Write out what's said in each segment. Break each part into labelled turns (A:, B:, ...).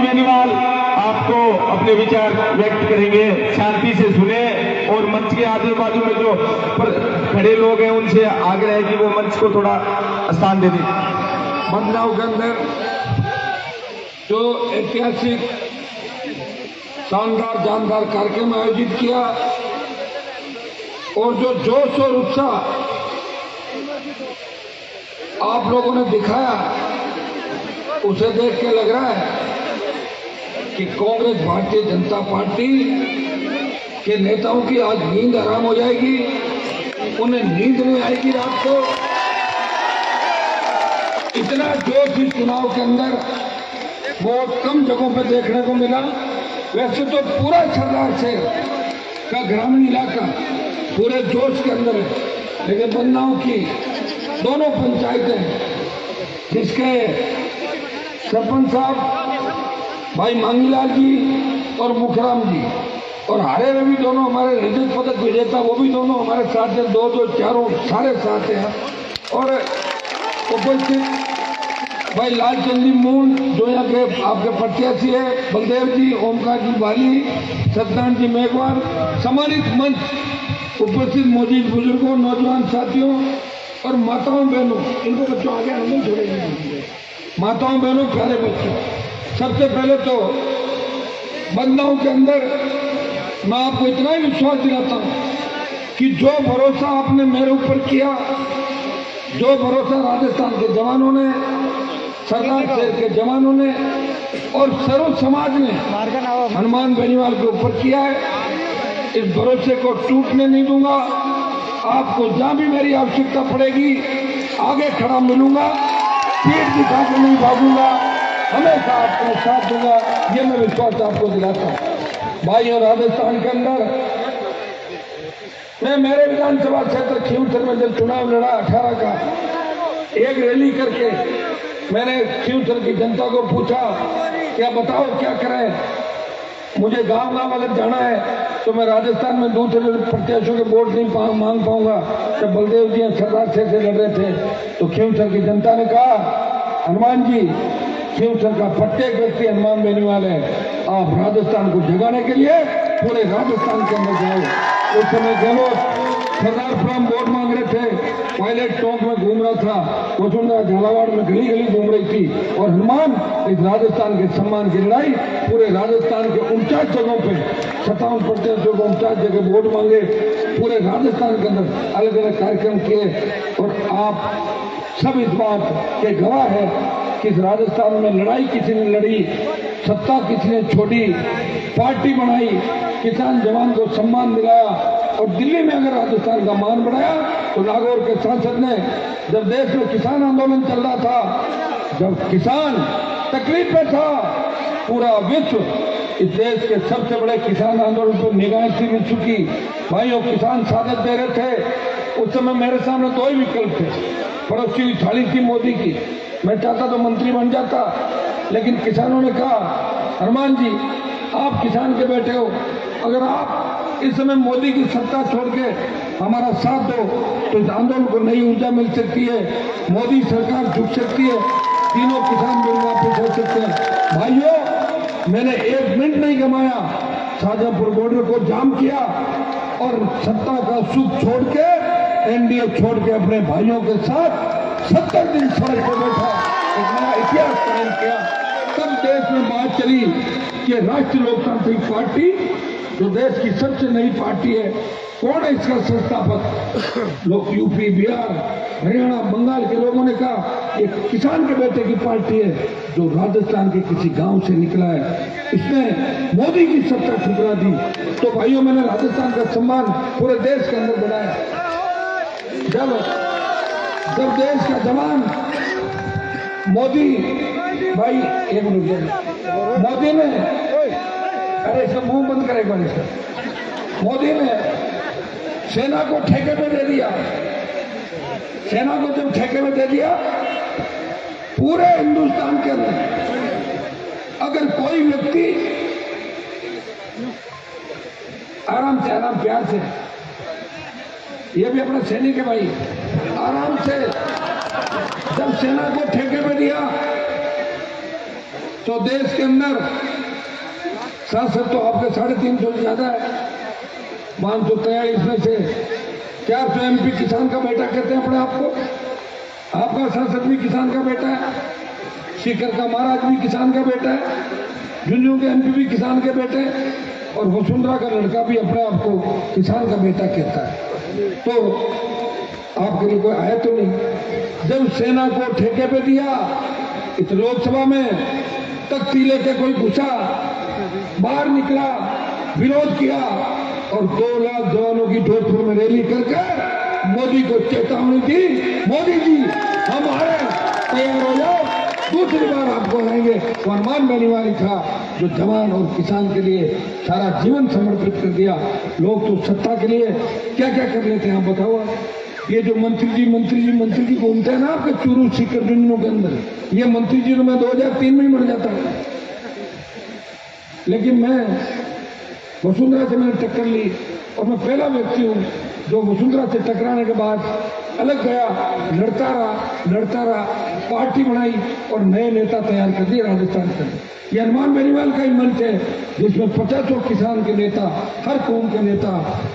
A: बेनीवाल आपको अपने विचार व्यक्त करेंगे, शांति से सुने और मंच के आजू बाजू में जो खड़े लोग हैं उनसे आग्रह है कि वो मंच को थोड़ा स्थान दे दें।
B: बदलाव के अंदर जो ऐतिहासिक शानदार जानदार कार्यक्रम आयोजित किया और जो जोश और उत्साह आप लोगों ने दिखाया, उसे देख के लग रहा है कि कांग्रेस भारतीय जनता पार्टी के नेताओं की आज नींद आराम हो जाएगी, उन्हें नींद नहीं आएगी रात को। इतना जोश इस चुनाव के अंदर बहुत कम जगहों पे देखने को मिला। वैसे तो पूरा सरदार शहर का ग्रामीण इलाका पूरे जोश के अंदर है, लेकिन बन्नाओं की दोनों पंचायतें जिसके सरपंच साहब भाई मांगीलाल जी और मुखराम जी और हारे रवि दोनों हमारे रजत पदक विजेता, वो भी दोनों हमारे साथ हैं, दो चारों सारे साथ हैं। और उपस्थित भाई लालचंद जी मून जो यहाँ के आपके प्रत्याशी है, बलदेव जी, ओमकार जी बाली, सत्यनारायण जी मेघवाल, सम्मानित मंच उपस्थित मौजूद बुजुर्गों, नौजवान साथियों और माताओं बहनों, इनको बच्चों आगे अंदर छोड़ेंगे, माताओं बहनों प्यारे बच्चों, सबसे पहले तो बदलाव के अंदर मैं आपको इतना ही विश्वास दिलाता हूं कि जो भरोसा आपने मेरे ऊपर किया, जो भरोसा राजस्थान के जवानों ने, सरदार शहर के जवानों ने और सर्व समाज ने हनुमान बेनीवाल के ऊपर किया है, इस भरोसे को टूटने नहीं दूंगा। आपको जहां भी मेरी आवश्यकता पड़ेगी आगे खड़ा मिलूंगा, पीठ दिखा के नहीं भागूंगा, हमेशा आपका साथ दूंगा, ये मैं विश्वास आपको दिलाता हूं। भाइयों, राजस्थान के अंदर मैं मेरे विधानसभा क्षेत्र खींवसर में जब चुनाव लड़ा 18 का, एक रैली करके मैंने खींवसर की जनता को पूछा, क्या बताओ क्या करें, मुझे गांव वाले जाना है तो मैं राजस्थान में दूसरे प्रत्याशियों के वोट नहीं मांग पाऊंगा। जब बलदेव जी सरदार से लड़ रहे थे तो खींवसर की जनता ने कहा, हनुमान जी खींवसर का प्रत्येक व्यक्ति हनुमान बेनीवाल है, आप राजस्थान को जगाने के लिए पूरे राजस्थान के अंदर जाओ। उस समय गहलोत सरदार फॉर्म वोट मांग रहे थे, पायलट टोंक में घूम रहा था, वसुंधरा झालावाड़ में गली गली घूम रही थी, और हनुमान इस राजस्थान के सम्मान की लड़ाई पूरे राजस्थान के 49 जगहों पे 57 प्रत्याशियों को 49 जगह वोट मांगे, पूरे राजस्थान के अंदर अलग अलग कार्यक्रम किए। और आप सब इस बात के गवाह है कि इस राजस्थान में लड़ाई किसी ने लड़ी, सत्ता किसी ने छोड़ी, पार्टी बनाई, किसान जवान को सम्मान दिलाया, और दिल्ली में अगर राजस्थान का मान बढ़ाया तो नागौर के सांसद ने, जब देश में किसान आंदोलन चल रहा था, जब किसान तकलीफ में था, पूरा विश्व इस देश के सबसे बड़े किसान आंदोलन पर निगाहें सी विश्व की। भाइयों, किसान सादत दे रहे थे, उस समय मेरे सामने दो ही विकल्प थे, पड़ोसी हुई थाली थी मोदी की, मैं चाहता तो मंत्री बन जाता, लेकिन किसानों ने कहा, हनुमान जी आप किसान के बेटे हो, अगर आप इस समय मोदी की सत्ता छोड़ के हमारा साथ दो तो इस आंदोलन को नई ऊर्जा मिल सकती है, मोदी सरकार झुक सकती है, तीनों किसान बिल वापस हो सकते हैं। भाइयों, मैंने 1 मिनट नहीं गमाया, शाहजहांपुर बॉर्डर को जाम किया और सत्ता का सुख छोड़ के, एनडीए छोड़ के अपने भाइयों के साथ 70 दिन सड़क पर बैठा, एक नया इतिहास कायम किया। तब देश में बात चली कि राष्ट्रीय लोकतांत्रिक पार्टी जो देश की सबसे नई पार्टी है, कौन है इसका संस्थापक? लोग यूपी, बिहार, हरियाणा, बंगाल के लोगों ने कहा ये किसान के बेटे की पार्टी है जो राजस्थान के किसी गांव से निकला है, इसने मोदी की सत्ता ठुकरा दी। तो भाइयों, मैंने राजस्थान का सम्मान पूरे देश के अंदर बनाया। जब देश का जवान मोदी, भाई एक मिनट, मोदी ने, अरे इसका मुंह बंद करे, मोदी ने सेना को ठेके पे दे दिया, सेना को जब ठेके में दे दिया, पूरे हिंदुस्तान के अंदर अगर कोई व्यक्ति आराम से, आराम प्यार से, ये भी अपना सैनिक है भाई, आराम से, जब सेना को ठेके पे दिया तो देश के अंदर सांसद तो आपके 350 से ज्यादा है। 543 में से 400 MP किसान का बेटा कहते हैं अपने आप को। आपका सांसद भी किसान का बेटा है, सीकर का महाराज भी किसान का बेटा है, झुंझुनू के MP भी किसान के बेटे हैं, और वसुंधरा का लड़का भी अपने आप को किसान का बेटा कहता है। तो आपके लिए कोई आया तो नहीं। जब सेना को ठेके पे दिया, इस लोकसभा में तख्ती लेके कोई घुसा, बाहर निकला, विरोध किया और 2 लाख जवानों की जोधपुर में रैली करके मोदी को चेतावनी दी, मोदी जी हम आए, तैयार हो जाओ, दूसरी बार आपको आएंगे। हनुमान बेनीवाल था जो जवान और किसान के लिए सारा जीवन समर्पित कर दिया। लोग तो सत्ता के लिए क्या क्या कर लेते हैं आप बताओ। ये जो मंत्री जी घूमते हैं ना आपके चूरू सीकर झुंझुनू के अंदर, ये मंत्री जी तो मैं 2003 में ही मर जाता हूँ। लेकिन मैं वसुंधरा से मैंने टक्कर ली और मैं पहला व्यक्ति हूँ जो वसुंधरा से टकराने के बाद अलग गया, लड़ता रहा, पार्टी बनाई और नए नेता तैयार कर दिए राजस्थान के। ये हनुमान बेनीवाल का ही मंच है जिसमें 50 किसान के नेता, हर कौम के नेता,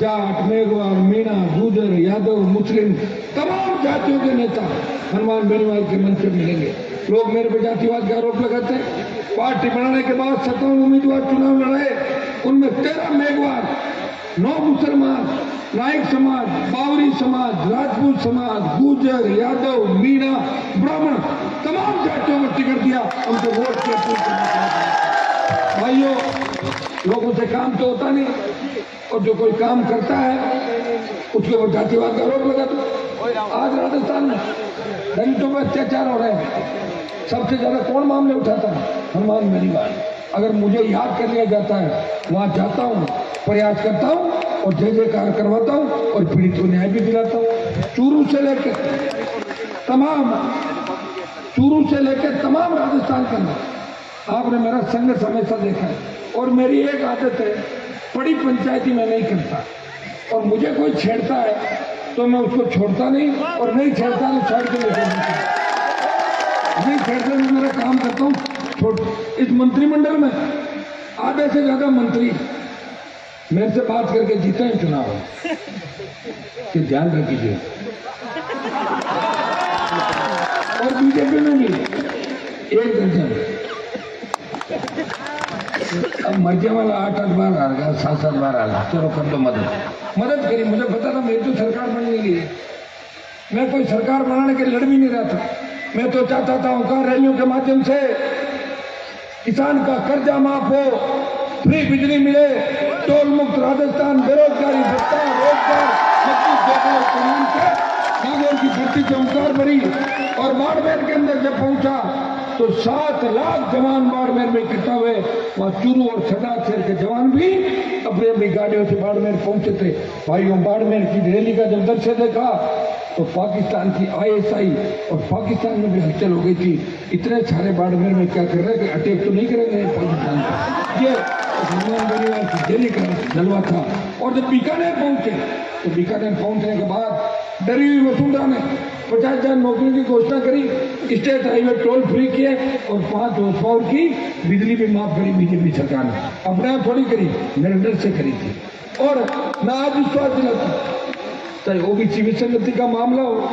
B: जाट, मेघवाल, मीणा, गुजर, यादव, मुस्लिम, तमाम जातियों के नेता हनुमान बेनीवाल के मंच पर मिलेंगे। लोग मेरे पे जातिवाद का आरोप लगाते हैं। पार्टी बनाने के बाद 57 उम्मीदवार चुनाव लड़ाए, उनमें 13 मेघवाल, 9 मुसलमान, नायक समाज, बावरी समाज, राजपूत समाज, गुजर, यादव, मीणा, ब्राह्मण, तमाम जातियों को टिकट दिया, उनको वोट की अपील करना। भाइयों, लोगों से काम तो होता नहीं, और जो कोई काम करता है उसके ऊपर जातिवाद का आरोप लगा दो। आज राजस्थान में दलितों पर अत्याचार हो रहे हैं। सबसे ज्यादा कौन मामले उठाता है? हनुमान बेनीवाल। अगर मुझे याद कर लिया जाता है, वहां जाता हूँ, प्रयास करता हूँ और जय जयकार करवाता हूँ और पीड़ित को न्याय भी दिलाता हूँ। चूरू से लेकर तमाम राजस्थान के अंदर आपने मेरा संघर्ष हमेशा देखा है। और मेरी एक आदत है, बड़ी पंचायती मैं नहीं करता, और मुझे कोई छेड़ता है तो मैं उसको छोड़ता नहीं, और नहीं छेड़ता तो साइड पे लेकर नहीं छेड़ता, मैं मेरा काम करता हूँ। इस मंत्रिमंडल में आधे से ज्यादा मंत्री मेरे से बात करके जीते हैं चुनाव, कि ध्यान रखिए। और बीजेपी में भी 1 दर्जन, अब मर्जी वाला 8 बार हार गया, 7 बार हार गया। चलो कर दो मदद करी। मुझे पता था मेरी तो सरकार बनने की, मैं कोई सरकार बनाने के लड़ भी नहीं रहा था। मैं तो चाहता था औकार रैलियों के माध्यम से किसान का कर्जा माफ हो, फ्री बिजली मिले, टोल मुक्त राजस्थान, बेरोजगारी भत्ता, रोजगार, नागौर की धरती से ओंकार भरी। और बाड़मेर के अंदर जब पहुंचा तो 7 लाख जवान बाड़मेर में इकट्ठा हुए। वहां चूरू और सदा शहर के जवान भी अपनी अपनी गाड़ियों से बाड़मेर पहुंचे थे। भाइयों, बाड़मेर की रैली का जब दृश्य देखा तो पाकिस्तान की ISI और पाकिस्तान में भी हलचल हो गई थी। इतने सारे बाड़मेर में क्या कर रहे हैं कि अटैक तो नहीं करेंगे पाकिस्तान को। ये हनुमान बेनीवाल की रैली का जलवा था। और जब बीकानेर पहुंचे तो बीकानेर पहुंचने के बाद डरी हुई वसुंधरा ने 50,000 नौकरी की घोषणा करी, स्टेट हाईवे टोल फ्री किए और 5 हॉर्स की बिजली भी माफ करी बीजेपी सरकार ने। अपने आप थोड़ी करी, नरेंद्र से करी थी। और मैं आज विश्वास दिलाता, चाहे OBC विसंगति का मामला हो,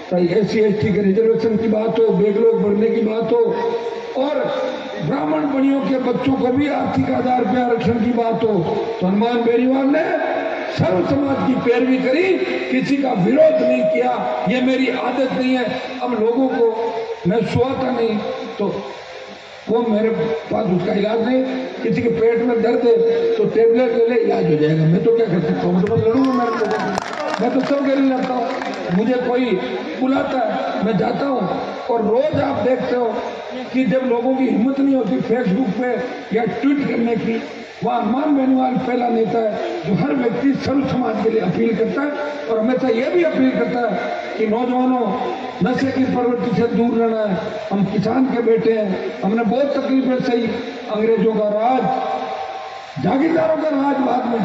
B: चाहे SC ST के रिजर्वेशन की बात हो, बैकलॉग बढ़ने की बात हो, और ब्राह्मण बनियों के बच्चों को भी आर्थिक आधार पर आरक्षण की बात हो, तो हनुमान बेनीवाल ने सर्व समाज की पैरवी करी, किसी का विरोध नहीं किया। ये मेरी आदत नहीं है। अब लोगों को मैं सोता नहीं तो वो मेरे पास उसका इलाज नहीं, किसी के पेट में दर्द है तो टेबलेट ले ले, इलाज हो जाएगा। मैं तो क्या कर सकता हूँ, मैं तो बस लड़ूंगा मेरे लोगों को। मैं तो सब गली लड़ता हूँ, मुझे कोई बुलाता है मैं जाता हूँ। और रोज आप देखते हो कि जब लोगों की हिम्मत नहीं होती फेसबुक पे या ट्वीट करने की, वह हनुमान बेनीवाल पहला नेता है जो हर व्यक्ति सर्व समाज के लिए अपील करता है। और हमेशा यह भी अपील करता है कि नौजवानों, नशे की प्रवृत्ति से दूर रहना है। हम किसान के बेटे हैं, हमने बहुत तकलीफें सही। अंग्रेजों का राज, जागीरदारों का राज, बाद में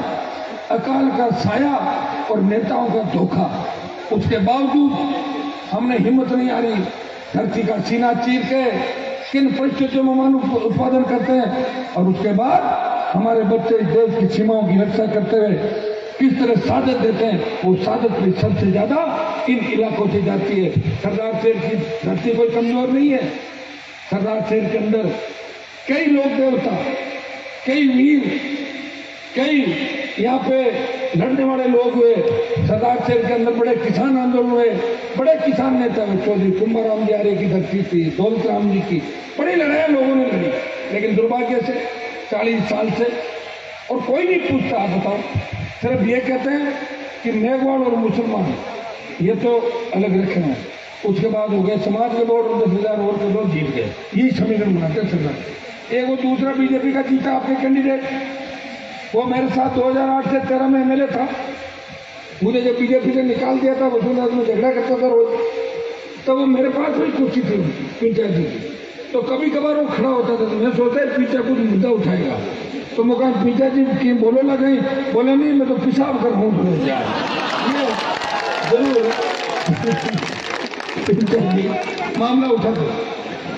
B: अकाल का साया और नेताओं का धोखा, उसके बावजूद हमने हिम्मत नहीं हारी। धरती का सीना चीर के किन परिस्थितियों में मानव उत्पादन करते हैं, और उसके बाद हमारे बच्चे देश की सीमाओं की रक्षा करते हुए किस तरह सादत देते हैं, वो सादत भी सबसे ज्यादा इन इलाकों से जाती है। सरदार शहर की धरती कोई कमजोर नहीं है। सरदार शहर के अंदर कई लोक देवता, कई वीर, कई यहाँ पे लड़ने वाले लोग हुए। सरदार शहर के अंदर बड़े किसान आंदोलन हुए, बड़े किसान नेता हुए। चौधरी कुंभाराम जी आर्य की धरती थी, दौलत राम जी की बड़ी लड़ाइयाँ लोगों ने लड़ी, लेकिन दुर्भाग्य से 40 साल से और कोई नहीं पूछता। आप बताओ, सिर्फ ये कहते हैं कि मेघवाल और मुसलमान ये तो अलग रखे हैं, उसके बाद हो गए समाज के वोट 10,000 वोट के लोग जीत गए, यही समीकरण बनाते सरकार। एक वो दूसरा बीजेपी का जीता आपके कैंडिडेट, वो मेरे साथ 2008 से 13 में एमएलए था। मुझे जब बीजेपी से निकाल दिया था, वसुंधरा में झगड़ा करता था रोज, तब वो मेरे पास भी कुर्सी थी पंचायत की, तो कभी कभार वो खड़ा होता था। तो मैं सोचता पीछे कुछ मुद्दा उठाएगा, तो मैं कहा पीछा जी की बोलो ना कहीं, बोले नहीं मैं तो पेशाब कर रहा हूँ जरूर मामला उठाते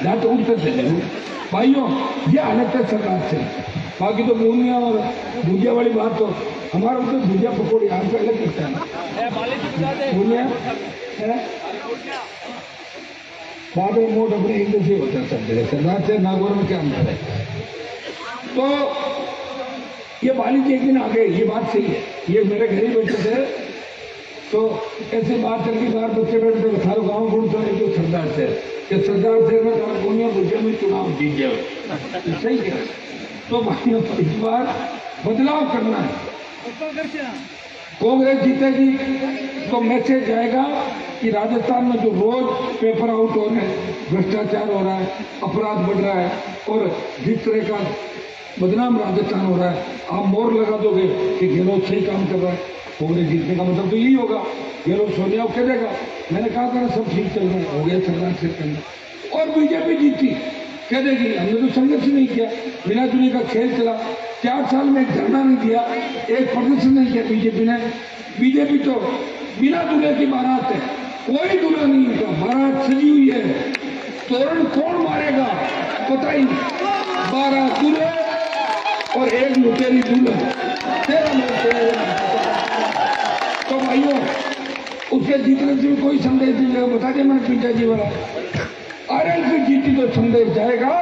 B: या तो उठते थे जरूर। भाइयों, ये हालत है सरकार से। बाकी तो बूंदियाँ और भुजिया वाली बात तो हमारा तो भुजिया पकौड़ी आपको अलग लगता है। बूंदियाँ बाद में मोट अपने एक जैसे होता है सब जगह। सरदार से नागौर में क्या अंतर है? तो ये बाली जी एक दिन आ गए, ये बात सही है। ये मेरे घर ही बैठे थे, तो ऐसे बात चल के बाहर बच्चे बैठे थे, सारे गाँव घूमते हैं तो सरदार से कि सरदार से में कानपुनिया भुजिया में चुनाव जीत जाए, सही है। तो भाइयों इस बार बदलाव करना है, कांग्रेस जीतेगी तो मैसेज जाएगा कि राजस्थान में जो रोज पेपर आउट हो रहे हैं, भ्रष्टाचार हो रहा है, अपराध बढ़ रहा है और जिस तरह का बदनाम राजस्थान हो रहा है, आप मोहर लगा दोगे कि गहलोत सही काम कर रहा है। कांग्रेस जीतने का मतलब तो यही होगा, गहलोत सोनिया को कह देगा मैंने कहा था सब ठीक चल रहा है, हो गया सरदार से करना। और बीजेपी जीती कह देगी हमने तो संघर्ष नहीं किया, बिना चुनी का खेल चला, 4 साल में एक धरना नहीं दिया, एक प्रदर्शन नहीं किया बीजेपी ने। बीजेपी तो बिना दूल्हे की बारात है, कोई दूल्हा नहीं होता, बारात सजी हुई है, तोरण कौन मारेगा पता ही नहीं, 12 दूल्हे और एक लुटेरी दूल्हा, 13 लोग। तो भाइयों उसके जीतने से कोई संदेश नहीं जाएगा। बता दिया मैंने पिताजी वाला, आरएलपी जीती तो संदेश जाएगा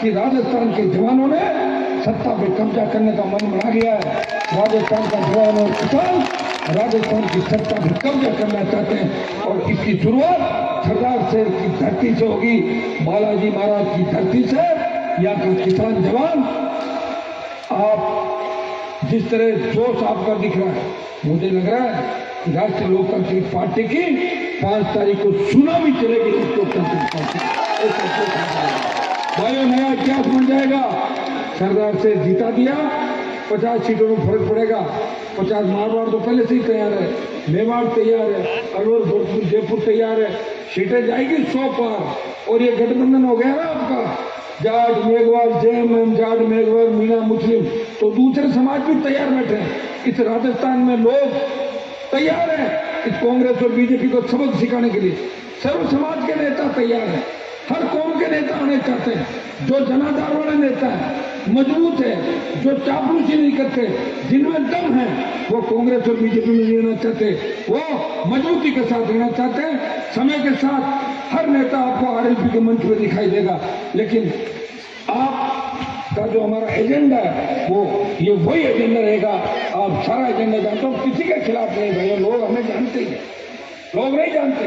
B: कि राजस्थान के जवानों ने सत्ता पे कब्जा करने का मन बना लिया है। राजस्थान का जवान और किसान राजस्थान की सत्ता पे कब्जा करना चाहते हैं और इसकी शुरुआत सरदार शहर की धरती से होगी, बालाजी महाराज की धरती से। यहाँ का किसान जवान, आप जिस तरह जोश आपका दिख रहा है, मुझे लग रहा है राष्ट्रीय लोकतांत्रिक पार्टी की 5 तारीख को सुनामी चलेगी। लोकतांत्रिक पार्टी भाइयों नया इतिहास बन जाएगा। सरदार से जीता दिया, 50 सीटों में फर्क पड़ेगा। 50 मारवाड़ तो पहले से ही तैयार है, मेवाड़ तैयार है, अलवर भोजपुर जयपुर तैयार है, सीटें जाएगी 100 पार। और ये गठबंधन हो गया ना आपका, जाट मेघवाल, जैन जाट मेघवाल, मीणा मुस्लिम, तो दूसरे समाज भी तैयार बैठे हैं। इस राजस्थान में लोग तैयार हैं इस कांग्रेस और बीजेपी को सबक सिखाने के लिए। सर्व समाज के नेता तैयार हैं, हर कौम के नेता आने चाहते हैं। जो जनाधार वाले नेता है, मजबूत है, जो चापलूसी नहीं करते, जिनमें दम है, वो कांग्रेस और बीजेपी में रहना चाहते, वो मजबूती के साथ रहना चाहते हैं। समय के साथ हर नेता आपको आरएलपी के मंच पर दिखाई देगा, लेकिन आपका जो हमारा एजेंडा है वो ये वही एजेंडा रहेगा। आप सारा एजेंडा जानते हो, किसी के खिलाफ नहीं भैया, लोग हमें जानते ही, लोग नहीं जानते।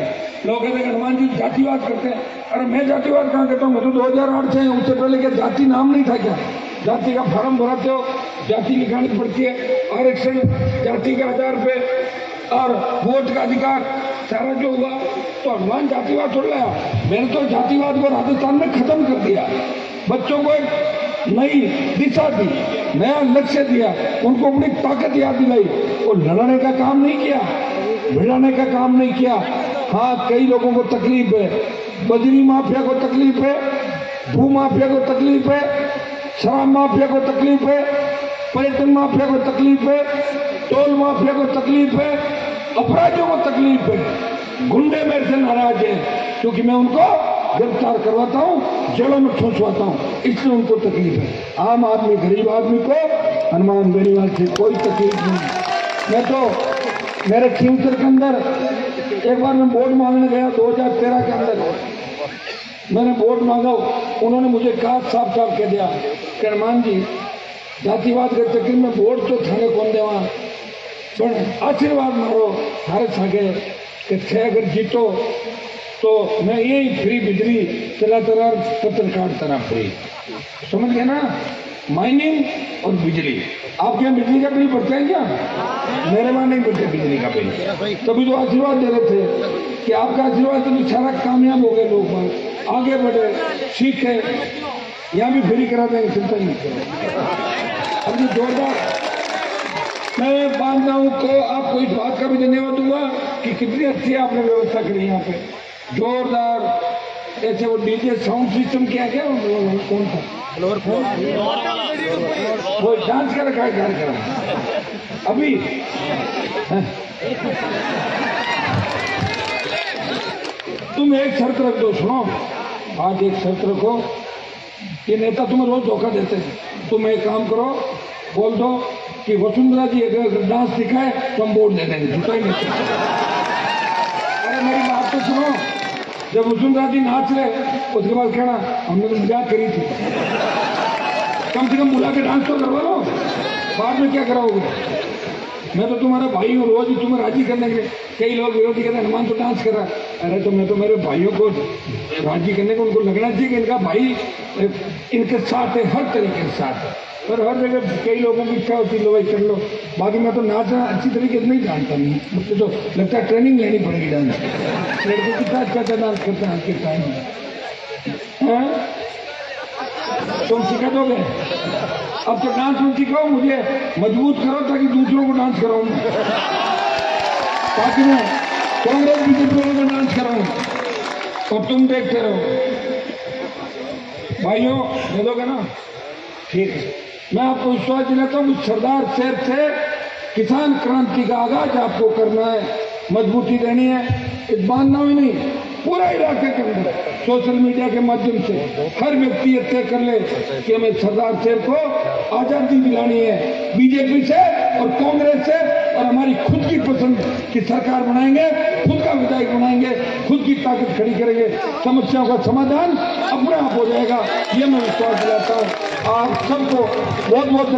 B: लोग कहते हैं हनुमान जी जातिवाद करते हैं। अरे मैं जातिवाद कहाँ करता हूँ? मैं तो 2008 से, उससे पहले क्या जाति नाम नहीं था क्या? जाति का फॉर्म भराते हो, जाति लिखानी पड़ती है, आरक्षण जाति के आधार पे और वोट का अधिकार सारा जो हुआ, तो हनुमान जातिवाद छोड़ लाया। मैंने तो जातिवाद को राजस्थान में खत्म कर दिया, बच्चों को एक नई दिशा दी, नया लक्ष्य दिया, उनको अपनी ताकत याद दिलाई और लड़ने का काम नहीं किया, भिड़ाने का काम नहीं किया। हाँ, कई लोगों को तकलीफ है, बजरी माफिया को तकलीफ है, भू माफिया को तकलीफ है, शराब माफिया को तकलीफ है, पर्यटन माफिया को तकलीफ है, टोल माफिया को तकलीफ है, अपराधियों को तकलीफ है, गुंडे मेरे से नाराज है क्योंकि मैं उनको गिरफ्तार करवाता हूँ, जेलों में ठूंसवाता हूँ, इसलिए उनको तकलीफ है। आम आदमी, गरीब आदमी को हनुमान बेनीवाल से कोई तकलीफ नहीं। मैं तो मेरे खींवसर के अंदर एक बार मैं वोट मांगने गया 2013 के अंदर, मैंने वोट मांगा, उन्होंने मुझे कहा साफ साफ कह दिया कि हनुमान जी जातिवाद के चक्कर में वोट तो थाने कौन देवा, पर आशीर्वाद मारो थारे सागे कि थे अगर जीतो तो मैं यही फ्री बिजली चलाता रहा, पत्रकार तरह फ्री, समझ गए ना। माइनिंग और बिजली, आपके यहाँ बिजली का बिल भरते हैं क्या? मेरे वहां नहीं भरते बिजली का बिल। तभी तो आशीर्वाद दे रहे थे कि आपका आशीर्वाद तो सारा कामयाब हो गए, लोग आगे बढ़े, सीखे, यहाँ भी फ्री करा देंगे, चिंता नहीं करो। अब जो जोरदार मैं मानता हूँ तो आपको इस बात का भी धन्यवाद दूंगा कि कितनी अच्छी आपने व्यवस्था करी यहाँ पे, जोरदार। ऐसे वो डीजे साउंड सिस्टम क्या क्या कौन था, वो डांस का रखा है कार्यक्रम अभी। तुम एक शर्त रख दो, सुनो, आज एक शर्त रखो, ये नेता तुम्हें रोज धोखा देते हैं, तुम एक काम करो, बोल दो कि वसुंधरा जी अगर डांस सिखाए तो हम वोट दे देंगे, झूठा ही नहीं। अरे मेरी बात तो सुनो, जब वसुंधरा जी नाच रहे उसके बाद कहना हमने तो मजाक करी थी, कम से कम बुला के डांस तो करवा लो, बाद में क्या कराओगे? मैं तो तुम्हारा भाई हूँ, रोज ही तुम्हें राजी करने के लिए। कई लोग विरोधी कहते हैं हनुमान तो डांस कर रहा है, अरे तो मैं तो मेरे भाइयों को राजी करने को, उनको लगना चाहिए कि इनका भाई इनके साथ है, हर तरीके के साथ है। पर हर जगह कई लोगों की इच्छा होती है लो भाई कर लो, बाकी मैं तो नाचना अच्छी तरीके से नहीं जानता, नहीं मुझे तो लगता है ट्रेनिंग लेनी पड़ेगी डांस। लड़के कितना अच्छा अच्छा डांस करते हैं आज के टाइम में, तुम सिखा दोगे? अब तो डांस में सिखाओ, मुझे मजबूत करो ताकि दूसरों को डांस कराऊं, ताकि मैं कांग्रेस बीजेपी में डांस कराऊं, और तुम देखते रहो। भाइयों दे दोगे ना? ठीक है, मैं आपको विश्वास दिलाता हूँ कि सरदार साहब से किसान क्रांति का आगाज आपको करना है, मजबूती देनी है। इस बांधना ही नहीं, पूरा इलाके के अंदर सोशल मीडिया के माध्यम से हर व्यक्ति ये तय कर ले कि हमें सरदार साहब को आजादी दिलानी है, बीजेपी से और कांग्रेस से, और हमारी खुद की पसंद की सरकार बनाएंगे, खुद का विधायक बनाएंगे, खुद की ताकत खड़ी करेंगे, समस्याओं का समाधान अपने आप हो जाएगा, ये मैं विश्वास दिलाता हूँ। आप सबको बहुत बहुत